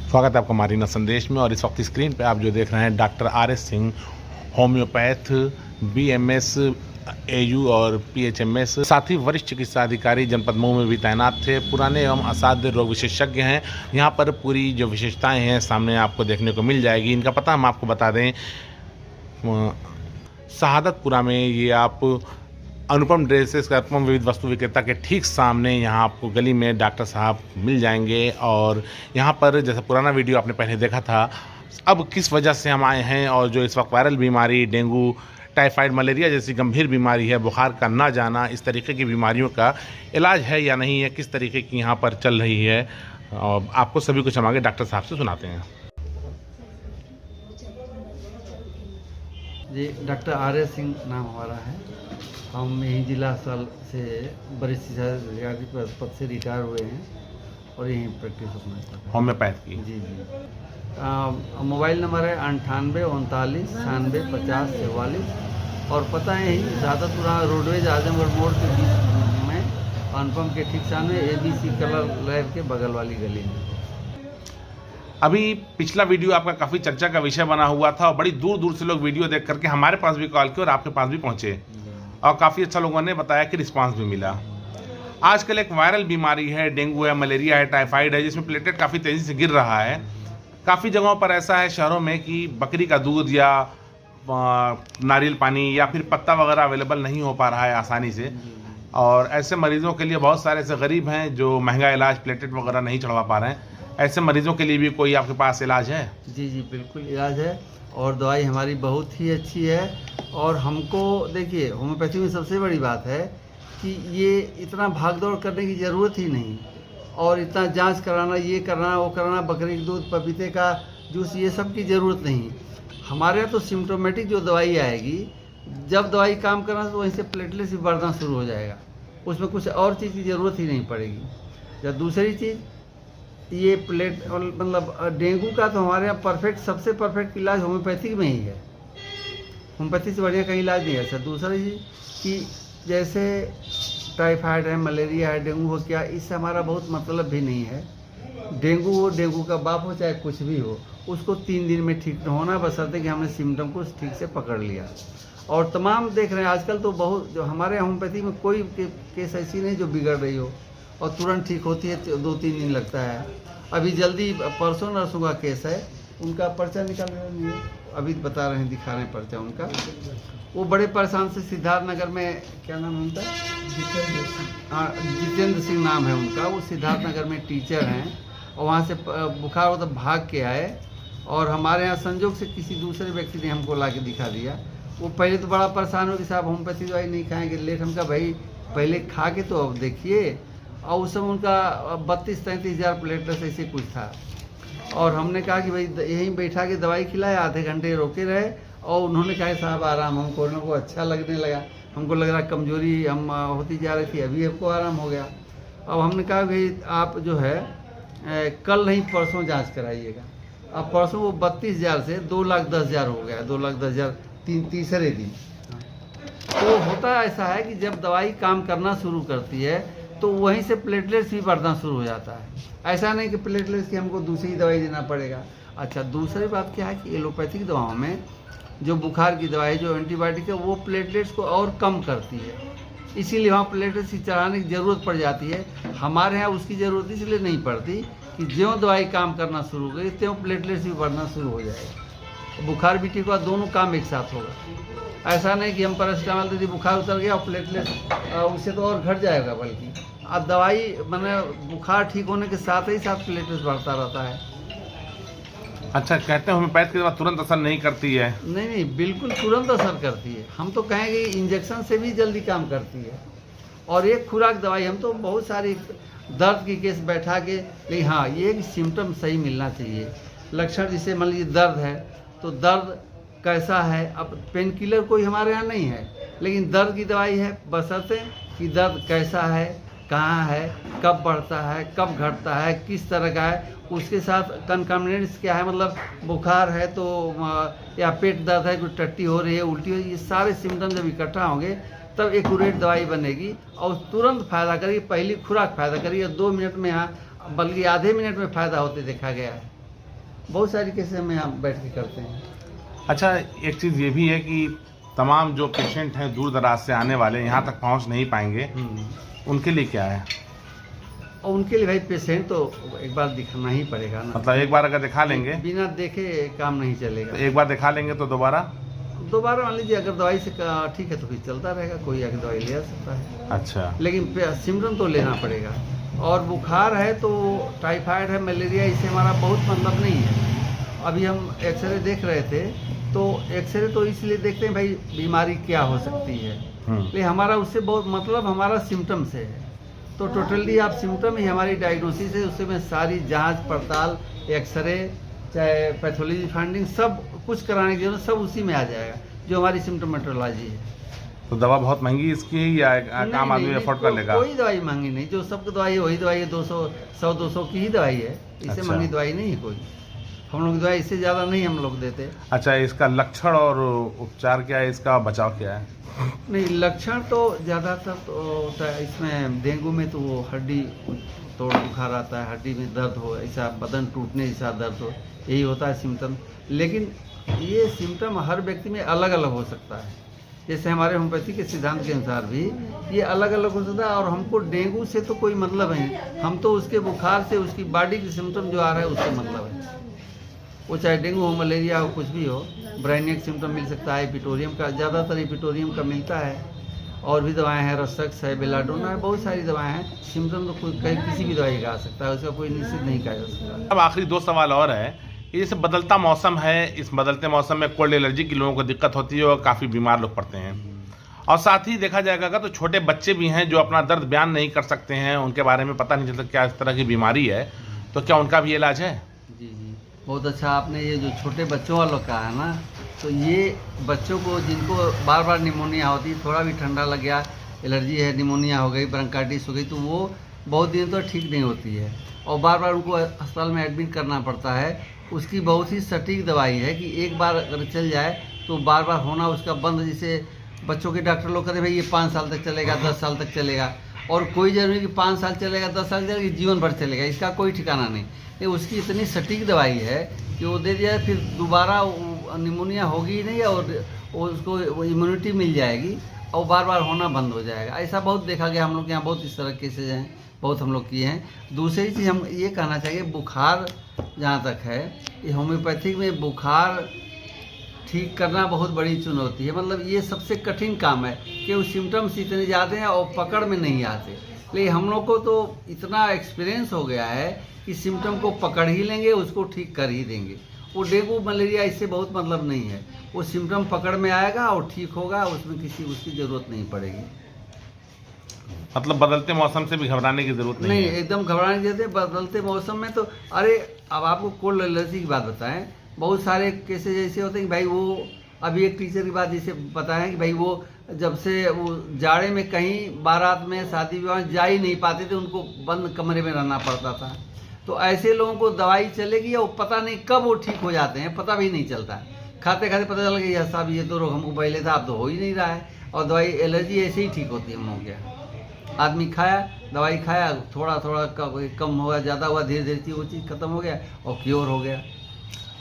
स्वागत है आपका मारीना संदेश में। और इस वक्त स्क्रीन पे आप जो देख रहे हैं doctor R S. Singh, homeopath, BMS, AU और पीएचएमएस, साथ ही वरिष्ठ चिकित्सा अधिकारी जनपद मऊ में भी तैनात थे। पुराने एवं असाध्य रोग विशेषज्ञ हैं। यहाँ पर पूरी जो विशेषताएं हैं सामने आपको देखने को मिल जाएगी। इनका पता हम आपको बता दें, शहादतपुरा में ये आप अनुपम ड्रेसेस का अनुपम विविध वस्तु विक्रेता के ठीक सामने यहाँ आपको गली में डॉक्टर साहब मिल जाएंगे। और यहाँ पर जैसा पुराना वीडियो आपने पहले देखा था, अब किस वजह से हम आए हैं और जो इस वक्त वायरल बीमारी डेंगू, टाइफाइड, मलेरिया जैसी गंभीर बीमारी है, बुखार का ना जाना, इस तरीके की बीमारियों का इलाज है या नहीं है, किस तरीके की यहाँ पर चल रही है, और आपको सभी कुछ हम आगे डॉक्टर साहब से सुनाते हैं। जी, डॉक्टर आर.एस. सिंह नाम हमारा है। हम यहीं जिला अस्पताल से वरिष्ठ चिकित्सा अधिकारी पद से रिटायर हुए हैं और यहीं प्रैक्टिस अपना करते हैं, होम्योपैथ की। जी जी। मोबाइल नंबर है 98 39 96 50 44 और पता है यही ज़्यादापुरा रोडवेज आजमगढ़ मोड़ के बीच में अनुपम के ठीक सामने ABC कलर लैब के बगल वाली गली में। अभी पिछला वीडियो आपका काफ़ी चर्चा का विषय बना हुआ था और बड़ी दूर दूर से लोग वीडियो देख करके हमारे पास भी कॉल किए और आपके पास भी पहुँचे और काफ़ी अच्छा लोगों ने बताया कि रिस्पांस भी मिला। आजकल एक वायरल बीमारी है, डेंगू है, मलेरिया है, टाइफाइड है, जिसमें प्लेटलेट काफ़ी तेज़ी से गिर रहा है। काफ़ी जगहों पर ऐसा है शहरों में कि बकरी का दूध या नारियल पानी या फिर पत्ता वगैरह अवेलेबल नहीं हो पा रहा है आसानी से, और ऐसे मरीजों के लिए बहुत सारे ऐसे गरीब हैं जो महंगा इलाज प्लेटलेट वगैरह नहीं चढ़वा पा रहे हैं। ऐसे मरीजों के लिए भी कोई आपके पास इलाज है? जी जी, बिल्कुल इलाज है और दवाई हमारी बहुत ही अच्छी है। और हमको देखिए, होम्योपैथी में सबसे बड़ी बात है कि ये इतना भागदौड़ करने की ज़रूरत ही नहीं और इतना जांच कराना, ये कराना, वो कराना, बकरी का दूध, पपीते का जूस, ये सब की ज़रूरत नहीं। हमारे यहाँ तो सिम्टोमेटिक जो दवाई आएगी, जब दवाई काम करना तो वहीं से प्लेटलेट्स भी बढ़ना शुरू हो जाएगा, उसमें कुछ और चीज़ की ज़रूरत ही नहीं पड़ेगी। या दूसरी चीज़, ये मतलब डेंगू का तो हमारे यहाँ परफेक्ट, सबसे परफेक्ट इलाज होम्योपैथिक में ही है। होम्योपैथी से बढ़िया कहीं इलाज नहीं है। अच्छा, दूसरी चीज़ कि जैसे टाइफाइड है, मलेरिया है, डेंगू हो, क्या इससे हमारा बहुत मतलब भी नहीं है। डेंगू हो, डेंगू का बाप हो, चाहे कुछ भी हो, उसको 3 दिन में ठीक होना, बशर्ते कि हमने सिम्टम को ठीक से पकड़ लिया। और तमाम देख रहे हैं आजकल तो बहुत, जो हमारे होम्योपैथी में कोई केस ऐसी नहीं जो बिगड़ रही हो और तुरंत ठीक होती है, 2-3 दिन लगता है। अभी जल्दी परसों नर्सों का केस है, उनका पर्चा निकाल रहे हैं, अभी बता रहे हैं, दिखा रहे हैं पर्चा उनका। वो बड़े परेशान से सिद्धार्थ नगर में, क्या नाम है उनका, जितेंद्र सिंह नाम है उनका। वो सिद्धार्थ नगर में टीचर हैं और वहाँ से बुखार हो तो भाग के आए और हमारे यहाँ संजोग से किसी दूसरे व्यक्ति ने हमको ला के दिखा दिया। वो पहले तो बड़ा परेशान हो कि साहब होम्योपैथी दवाई नहीं खाएंगे, लेट। हमका भाई पहले खा के तो अब देखिए। और उस समय उनका 32-33 हज़ार प्लेटलेट्स ऐसे कुछ था और हमने कहा कि भाई यहीं बैठा के दवाई खिलाए, आधे घंटे रोके रहे और उन्होंने कहा साहब आराम। हमको को अच्छा लगने लगा, हमको लग रहा कमजोरी हम होती जा रही थी, अभी हमको आराम हो गया। अब हमने कहा भाई आप जो है कल नहीं परसों जांच कराइएगा। अब परसों वो 32,000 से 2,10,000 हो गया, 2,10,000 तीसरे दिन। तो होता ऐसा है कि जब दवाई काम करना शुरू करती है तो वहीं से प्लेटलेट्स भी बढ़ना शुरू हो जाता है। ऐसा नहीं कि प्लेटलेट्स की हमको दूसरी दवाई देना पड़ेगा। अच्छा, दूसरी बात क्या है कि एलोपैथिक दवाओं में जो बुखार की दवाई, जो एंटीबायोटिक है, वो प्लेटलेट्स को और कम करती है, इसीलिए वहाँ प्लेटलेट्स की चढ़ाने की ज़रूरत पड़ जाती है। हमारे यहाँ उसकी ज़रूरत इसलिए नहीं पड़ती कि ज्यों दवाई काम करना शुरू करेगी त्यों प्लेटलेट्स भी बढ़ना शुरू हो जाएगा। बुखार भी ठीक हुआ, दोनों काम एक साथ होगा। ऐसा नहीं कि हम पैरासिटामोल दे दी, बुखार उतर गया और प्लेटलेट्स उससे तो और घट जाएगा। बल्कि अब दवाई मैंने बुखार ठीक होने के साथ ही साथ प्लेटलेट्स बढ़ता रहता है। अच्छा, कहते हैं होम्योपैथ की दवा तुरंत असर नहीं करती है? नहीं नहीं, बिल्कुल तुरंत असर करती है। हम तो कहेंगे इंजेक्शन से भी जल्दी काम करती है। और एक खुराक दवाई, हम तो बहुत सारी दर्द की केस बैठा के, लेकिन हाँ ये एक सिम्टम सही मिलना चाहिए। लक्षण जैसे मान लीजिए दर्द है तो दर्द कैसा है, अब पेन किलर कोई हमारे यहाँ नहीं है, लेकिन दर्द की दवाई है, बशर्ते कि दर्द कैसा है, कहाँ है, कब बढ़ता है, कब घटता है, किस तरह का है, उसके साथ कंकमिनेंट्स क्या है, मतलब बुखार है तो या पेट दर्द है, कोई टट्टी हो रही है, उल्टी हो रही है, ये सारे सिम्टम जब इकट्ठा होंगे तब एक्यूरेट दवाई बनेगी और तुरंत फ़ायदा करेगी। पहली खुराक फ़ायदा करेगी और 2 मिनट में, यहाँ बल्कि आधे मिनट में फ़ायदा होते देखा गया है। बहुत सारी केसेस हम यहाँ बैठ के करते हैं। अच्छा, एक चीज़ ये भी है कि तमाम जो पेशेंट हैं दूर दराज से आने वाले यहाँ तक पहुँच नहीं पाएंगे, उनके लिए क्या है? और उनके लिए भाई पेशेंट तो एक बार दिखाना ही पड़ेगा ना। मतलब एक बार अगर दिखा लेंगे, बिना देखे काम नहीं चलेगा। तो एक बार दिखा लेंगे तो दोबारा मान लीजिए अगर दवाई से ठीक है तो फिर चलता रहेगा, कोई आके दवाई ले आ सकता है। अच्छा, लेकिन सिम्टम तो लेना पड़ेगा। और बुखार है तो टाइफाइड है, मलेरिया, इससे हमारा बहुत मतलब नहीं है। अभी हम एक्सरे देख रहे थे तो एक्सरे तो इसलिए देखते हैं भाई बीमारी क्या हो सकती है, लेकिन हमारा उससे बहुत मतलब हमारा सिम्टम से है। तो टोटली आप सिम्टम ही हमारी डायग्नोसिस है, उससे में सारी जांच पड़ताल, एक्सरे, चाहे पैथोलॉजी फाइंडिंग, सब कुछ कराने की जरूरत सब उसी में आ जाएगा जो हमारी सिम्टोमेटोलॉजी है। तो दवा बहुत महंगी इसकी है या आम आदमी अफोर्ड कर लेगा? कोई दवाई महंगी नहीं, जो सबकी दवाई है वही दवाई है, 100-200 की ही दवाई है, इससे अच्छा। महंगी दवाई नहीं है कोई। हम लोग दवाई इससे ज़्यादा नहीं हम लोग देते। अच्छा, इसका लक्षण और उपचार क्या है, इसका बचाव क्या है? नहीं, लक्षण तो ज़्यादातर तो होता है इसमें, डेंगू में तो वो हड्डी तोड़ बुखार आता है, हड्डी में दर्द हो, ऐसा बदन टूटने जैसा दर्द हो, यही होता है सिम्टम। लेकिन ये सिम्टम हर व्यक्ति में अलग अलग हो सकता है। जैसे हमारे होम्योपैथी के सिद्धांत के अनुसार भी ये अलग अलग हो सकता है। और हमको डेंगू से तो कोई मतलब नहीं, हम तो उसके बुखार से, उसकी बॉडी की सिम्टम जो आ रहा है उससे मतलब है। वो चाहे डेंगू हो, मलेरिया हो, कुछ भी हो, ब्राइनियक सिम्टम मिल सकता है, एपिटोरियम का, ज़्यादातर एपिटोरियम का मिलता है। और भी दवाएं हैं, रसक्स है, बेलाडोना है, बहुत सारी दवाएं हैं। सिम्टम तो कोई कहीं किसी भी दवाई का आ सकता है, उसका कोई निश्चित नहीं कहा जा सकता। अब आखिरी 2 सवाल और है कि जैसे बदलता मौसम है, इस बदलते मौसम में कोल्ड एलर्जी की लोगों को दिक्कत होती है और काफ़ी बीमार लोग पड़ते हैं। और साथ ही देखा जाएगा तो छोटे बच्चे भी हैं जो अपना दर्द बयान नहीं कर सकते हैं, उनके बारे में पता नहीं चलता क्या इस तरह की बीमारी है, तो क्या उनका भी इलाज है? जी, बहुत अच्छा आपने ये जो छोटे बच्चों वालों का है ना, तो ये बच्चों को जिनको बार बार निमोनिया होती है, थोड़ा भी ठंडा लग गया, एलर्जी है, निमोनिया हो गई, ब्रोंकाइटिस हो गई, तो वो बहुत दिन तो ठीक नहीं होती है और बार बार उनको अस्पताल में एडमिट करना पड़ता है। उसकी बहुत ही सटीक दवाई है कि एक बार अगर चल जाए तो बार बार होना उसका बंद। जैसे बच्चों के डॉक्टर लोग कहते हैं भाई ये 5 साल तक चलेगा, 10 साल तक चलेगा, और कोई जरूरी कि 5 साल चलेगा, 10 साल चलेगा, जीवन भर चलेगा, इसका कोई ठिकाना नहीं। ये उसकी इतनी सटीक दवाई है कि वो दे दिया, फिर दोबारा निमोनिया होगी ही नहीं और उसको इम्यूनिटी मिल जाएगी और बार बार होना बंद हो जाएगा। ऐसा बहुत देखा गया, हम लोग के यहाँ बहुत इस तरह केसेज हैं, बहुत हम लोग किए हैं। दूसरी चीज़ हम ये कहना चाहिए, बुखार जहाँ तक है, ये होम्योपैथिक में बुखार ठीक करना बहुत बड़ी चुनौती है। मतलब ये सबसे कठिन काम है कि वो सिम्टम्स इतने ज़्यादा हैं और पकड़ में नहीं आते। लेकिन हम लोग को तो इतना एक्सपीरियंस हो गया है कि सिम्टम को पकड़ ही लेंगे, उसको ठीक कर ही देंगे। वो डेंगू मलेरिया इससे बहुत मतलब नहीं है, वो सिम्टम पकड़ में आएगा और ठीक होगा, उसमें किसी उसकी ज़रूरत नहीं पड़ेगी। मतलब बदलते मौसम से भी घबराने की जरूरत नहीं है? एकदम घबराने की जरूरत है। बदलते मौसम में तो अरे अब आपको कोल्ड एलर्जी की बात बताएं, बहुत सारे केसेज ऐसे होते हैं कि भाई वो, अभी एक टीचर की बात जैसे बताएं कि भाई वो जब से वो जाड़े में कहीं बारात में, शादी विवाह जा ही नहीं पाते थे, उनको बंद कमरे में रहना पड़ता था। तो ऐसे लोगों को दवाई चलेगी और पता नहीं कब वो ठीक हो जाते हैं, पता भी नहीं चलता है। खाते खाते पता चल गया साहब ये तो रोग हमको पहले था, अब तो हो ही नहीं रहा है। और दवाई एलर्जी ऐसे ही ठीक होती है हम लोगों के यहाँ। आदमी खाया, दवाई खाया, थोड़ा थोड़ा कम हुआ, ज़्यादा हुआ, धीरे धीरे वो चीज़ खत्म हो गया और क्योर हो गया।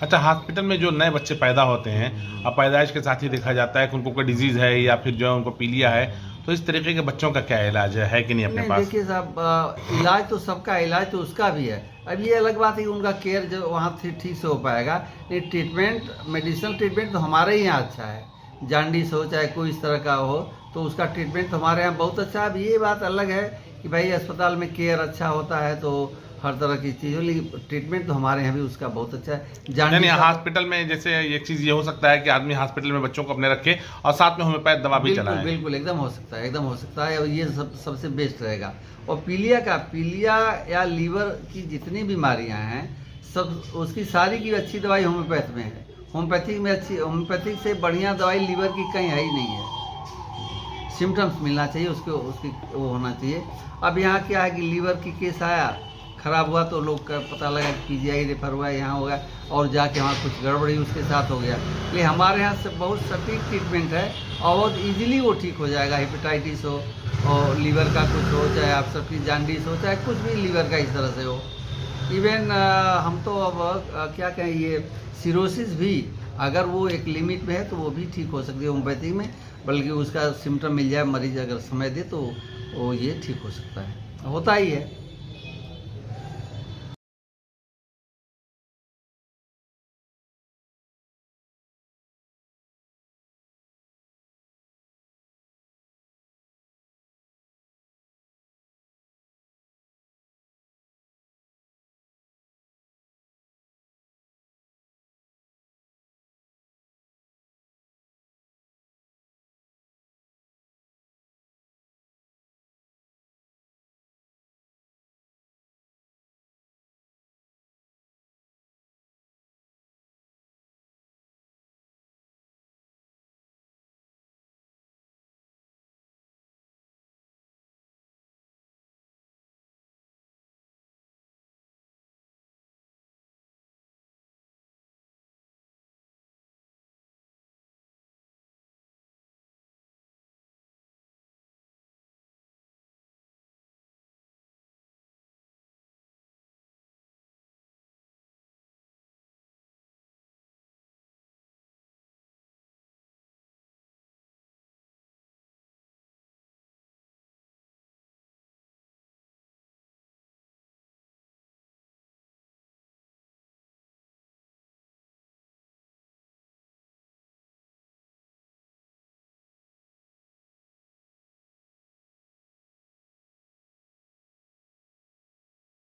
अच्छा, हॉस्पिटल में जो नए बच्चे पैदा होते हैं, अब पैदाइश के साथ ही देखा जाता है कि उनको कोई डिजीज़ है या फिर जो है उनको पीलिया है, तो इस तरीके के बच्चों का क्या इलाज है कि नहीं अपने पास? देखिए साहब, इलाज तो सबका, इलाज तो उसका भी है। अब ये अलग बात है कि उनका केयर जो वहाँ ठीक से हो पाएगा, लेकिन ट्रीटमेंट, मेडिसिनल ट्रीटमेंट तो हमारे ही यहाँ अच्छा है। जांडिस हो चाहे कोई इस तरह का हो तो उसका ट्रीटमेंट तो हमारे यहाँ बहुत अच्छा है। अब ये बात अलग है कि भाई अस्पताल में केयर अच्छा होता है तो हर तरह की चीज़ हो, लेकिन ट्रीटमेंट तो हमारे यहाँ भी उसका बहुत अच्छा है। यानी हॉस्पिटल में जैसे एक चीज़ ये हो सकता है कि आदमी हॉस्पिटल में बच्चों को अपने रखे और साथ में होम्योपैथ दवा भी चलाए। बिल्कुल एकदम हो सकता है, एकदम हो सकता है, और ये सबसे बेस्ट रहेगा। और पीलिया या लीवर की जितनी बीमारियाँ हैं सब, उसकी सारी की अच्छी दवाई होम्योपैथ में है। होम्योपैथिक में अच्छी, होम्योपैथिक से बढ़िया दवाई लीवर की कहीं है ही नहीं है। सिम्टम्स मिलना चाहिए उसको, उसकी वो होना चाहिए। अब यहाँ क्या है कि लीवर की केस आया, ख़राब हुआ तो लोग का पता लगा कि पीजीआई रेफर हुआ, यहाँ हो गया और जाके वहाँ कुछ गड़बड़ी उसके साथ हो गया। लेकिन हमारे यहाँ से बहुत सटीक ट्रीटमेंट है और बहुत इजीली वो ठीक हो जाएगा। हेपेटाइटिस हो और लीवर का कुछ हो, चाहे आप सबकी जांडिस हो, चाहे कुछ भी लीवर का इस तरह से हो, इवन हम तो अब क्या कहें, ये सिरोसिस भी अगर वो एक लिमिट में है तो वो भी ठीक हो सकती है होम्योपैथी में, बल्कि उसका सिम्टम मिल जाए, मरीज अगर समय दे तो वो ये ठीक हो सकता है, होता ही है।